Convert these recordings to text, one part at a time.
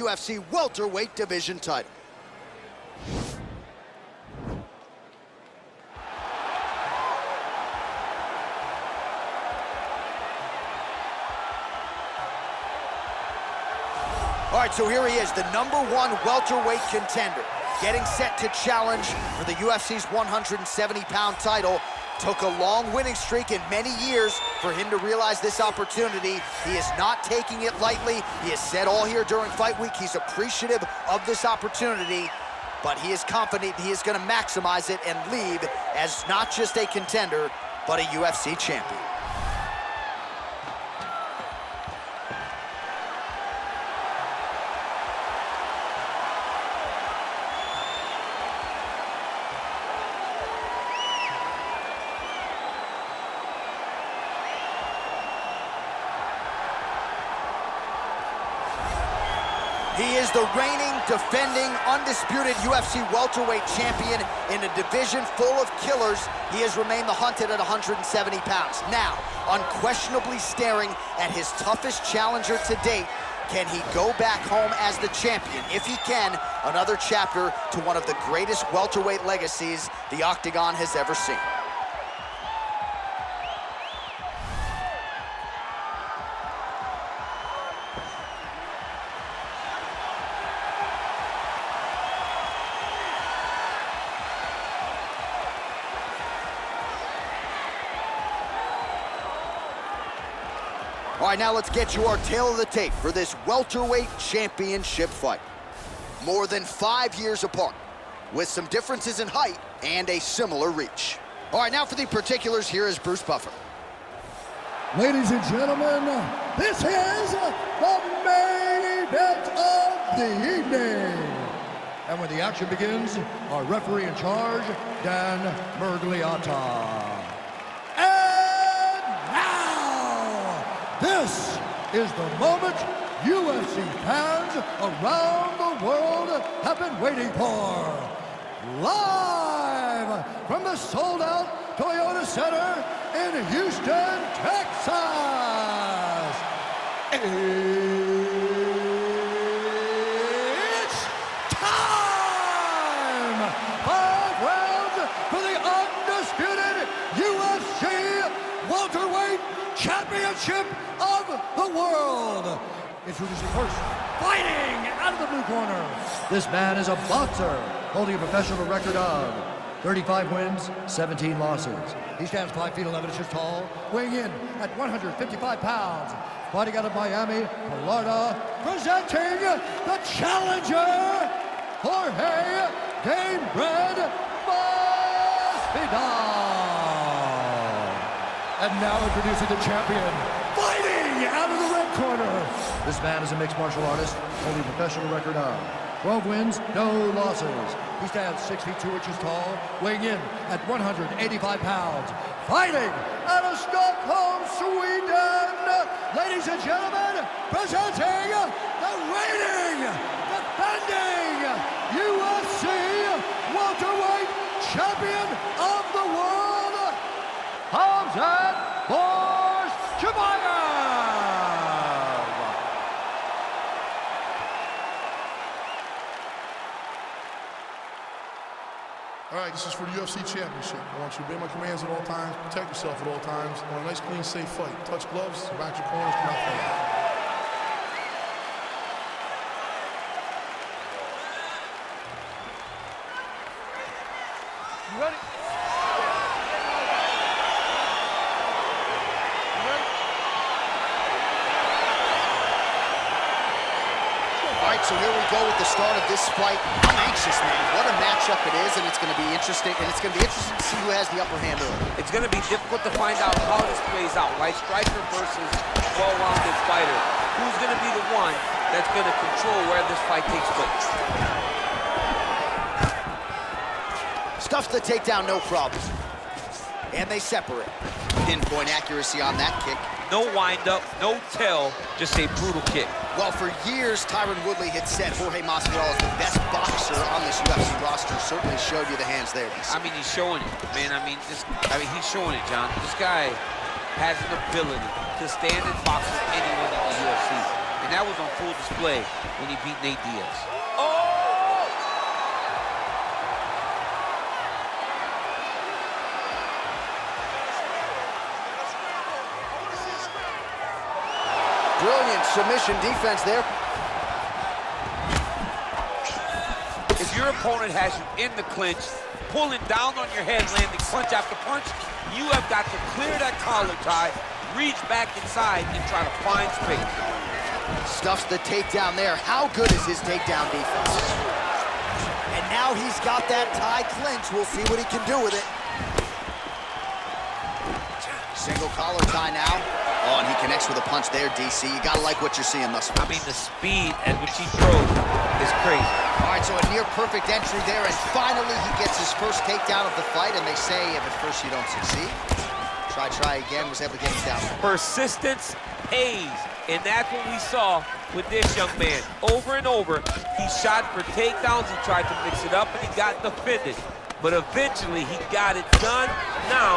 UFC welterweight division title. All right, so here he is, the #1 welterweight contender, getting set to challenge for the UFC's 170-pound title. Took a long winning streak in many years for him to realize this opportunity. He is not taking it lightly. He has said all here during fight week he's appreciative of this opportunity, but he is confident he is going to maximize it and leave as not just a contender, but a UFC champion. He is the reigning, defending, undisputed UFC welterweight champion in a division full of killers. He has remained the hunted at 170 pounds. Now, unquestionably staring at his toughest challenger to date. Can he go back home as the champion? If he can, another chapter to one of the greatest welterweight legacies the Octagon has ever seen. All right, now let's get you our tale of the tape for this welterweight championship fight. More than 5 years apart, with some differences in height and a similar reach. All right, now for the particulars, here is Bruce Buffer. Ladies and gentlemen, this is the main event of the evening. And when the action begins, our referee in charge, Dan Mergliata. This is the moment UFC fans around the world have been waiting for. Live from the sold-out Toyota Center in Houston, Texas. It's time! 5 rounds for the undisputed UFC welterweight championship of the world. Introducing first, fighting out of the blue corner. This man is a boxer, holding a professional record of 35 wins, 17 losses. He stands 5 feet 11 inches tall, weighing in at 155 pounds. Fighting out of Miami, Florida, presenting the challenger, Jorge Masvidal. And now introducing the champion, fighting out of the red corner. This man is a mixed martial artist, holding a professional record of 12 wins, no losses. He stands 6 feet 2 inches tall, weighing in at 185 pounds. Fighting out of Stockholm, Sweden. Ladies and gentlemen, presenting the reigning, defending UFC welterweight champion of the world, Khamzat Chimaev. All right, this is for the UFC Championship. I want you to obey my commands at all times, protect yourself at all times. I want a nice, clean, safe fight. Touch gloves, back your corners, come out fight. You ready? All right, so here we go with the start of this fight. I'm anxious, man. What a matchup it is, and it's going to be interesting. And it's going to be interesting to see who has the upper hand early. It's going to be difficult to find out how this plays out, right? Striker versus well-rounded fighter. Who's going to be the one that's going to control where this fight takes place? Stuffs the takedown, no problem. And they separate. Pinpoint accuracy on that kick. No wind-up, no tell, just a brutal kick. Well, for years, Tyron Woodley had said Jorge Masvidal is the best boxer on this UFC roster. Certainly showed you the hands there. I mean, he's showing it, man. I mean, he's showing it, John. This guy has an ability to stand and box with anyone in the UFC. And And that was on full display when he beat Nate Diaz. Oh! Brilliant submission defense there. If your opponent has you in the clinch, pulling down on your head, landing punch after punch, you have got to clear that collar tie, reach back inside, and try to find space. Stuffs the takedown there. How good is his takedown defense? And now he's got that tie clinch. We'll see what he can do with it. Single collar tie now. Oh, and he connects with a punch there, DC. You gotta like what you're seeing thus far. I mean, the speed at which he throws is crazy. All right, so a near-perfect entry there, and finally he gets his first takedown of the fight, and they say if at first you don't succeed, try again, was able to get him down. Persistence pays, and that's what we saw with this young man. Over and over, he shot for takedowns, he tried to mix it up, and he got defended. But eventually, he got it done. Now,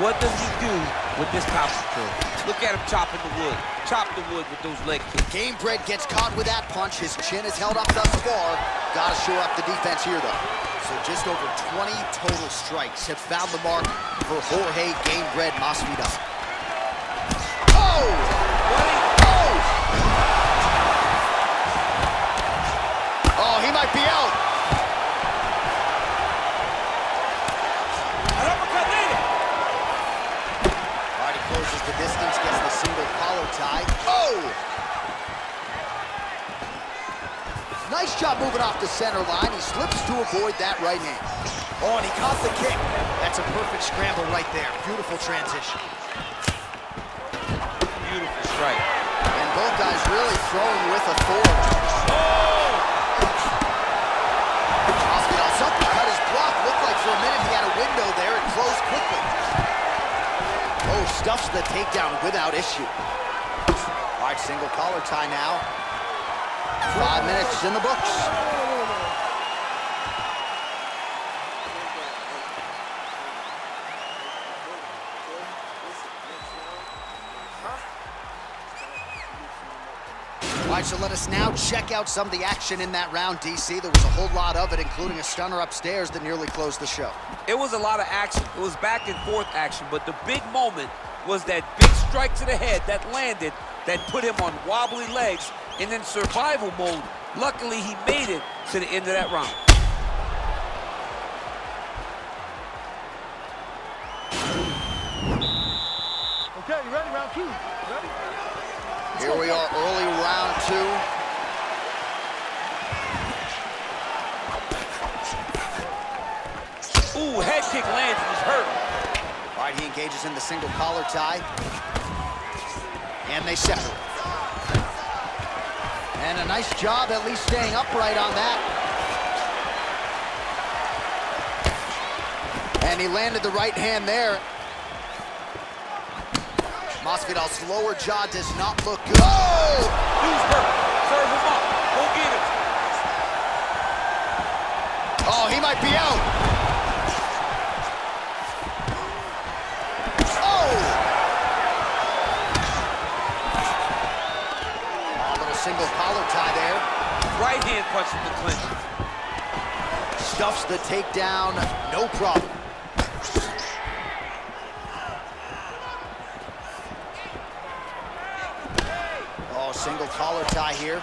what does he do with this top control? Look at him chopping the wood. Chop the wood with those leg kicks. Gamebred gets caught with that punch. His chin is held up thus far. Gotta show up the defense here, though. So just over 20 total strikes have found the mark for Jorge Gamebred Masvidal. Oh! Oh! Oh, he might be out. Closes the distance, gets the single collar tie. Oh! Nice job moving off the center line. He slips to avoid that right hand. Oh, and he caught the kick. That's a perfect scramble right there. Beautiful transition. Beautiful strike. And both guys really throwing with authority. Oh! Masvidal, something cut his block. Looked like for a minute he had a window there. It closed quickly. Oh, stuffs the takedown without issue. All right, single collar tie now. 5 minutes in the books. All right, so let us now check out some of the action in that round, DC. There was a whole lot of it, including a stunner upstairs that nearly closed the show. It was a lot of action. It was back and forth action, but the big moment was that big strike to the head that landed, that put him on wobbly legs, and in survival mode. Luckily, he made it to the end of that round. Okay, you ready? Round two. Ready? Here we are, early round two. Ooh, head kick lands, he's hurt. All right, he engages in the single collar tie. And they separate. And a nice job at least staying upright on that. And he landed the right hand there. Masvidal's lower jaw does not look good. Oh! He's hurt. Serve him up. Go get him. Oh, he might be out. Oh! A little single collar tie there. Right hand punch from the clinch. Stuffs the takedown, no problem. Oh, single collar tie here.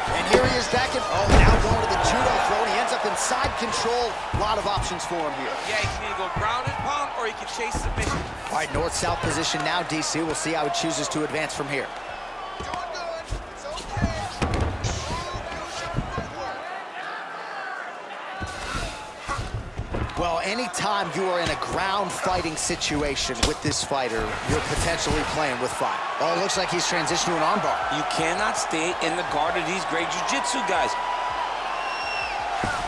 And here he is back in. Oh, now going to the judo throw, and he ends up in side control. A lot of options for him here. Yeah, he can either go ground and pound or he can chase submission. All right, north-south position now, DC. We'll see how he chooses to advance from here. Well, anytime you are in a ground fighting situation with this fighter, you're potentially playing with fire. Oh, it looks like he's transitioned to an armbar. You cannot stay in the guard of these great jiu-jitsu guys.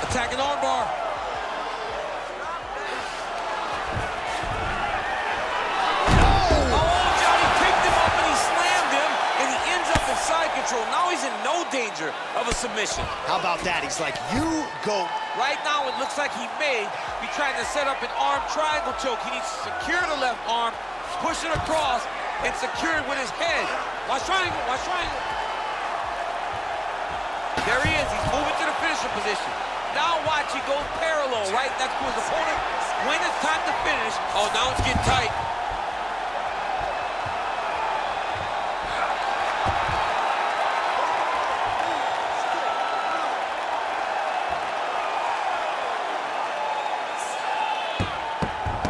Attacking armbar. Oh, Johnny picked him up and he slammed him, and he ends up in side control. Now he's in no danger of a submission. How about that? He's like, you go Right now, it looks like he may be trying to set up an arm triangle choke. He needs to secure the left arm, push it across, and secure it with his head. Watch triangle, watch triangle. There he is, he's moving to the finisher position. Now watch, he goes parallel, right next to his opponent. When it's time to finish, oh, now it's getting tight.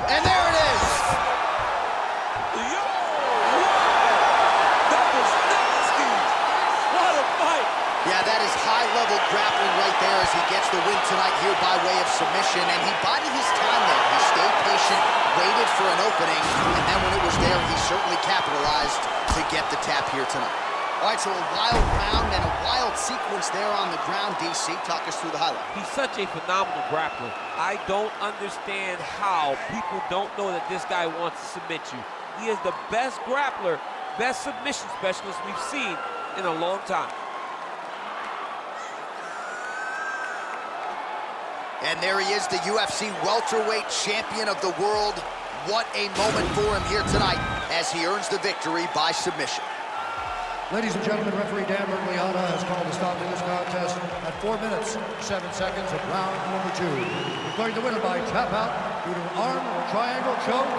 And there it is. Yo, that was nasty. What a fight. Yeah, that is high-level grappling right there as he gets the win tonight here by way of submission, and he bided his time there. He stayed patient, waited for an opening, and then when it was there, he certainly capitalized to get the tap here tonight. All right, so a wild round and a wild sequence there on the ground. DC, talk us through the highlight. He's such a phenomenal grappler. I don't understand how people don't know that this guy wants to submit you. He is the best grappler, best submission specialist we've seen in a long time. And there he is, the UFC welterweight champion of the world. What a moment for him here tonight as he earns the victory by submission. Ladies and gentlemen, referee Dan Bergliana has called a stop to this contest at 4 minutes, 7 seconds of round number 2. Declaring the winner by tap out due to an arm triangle choke.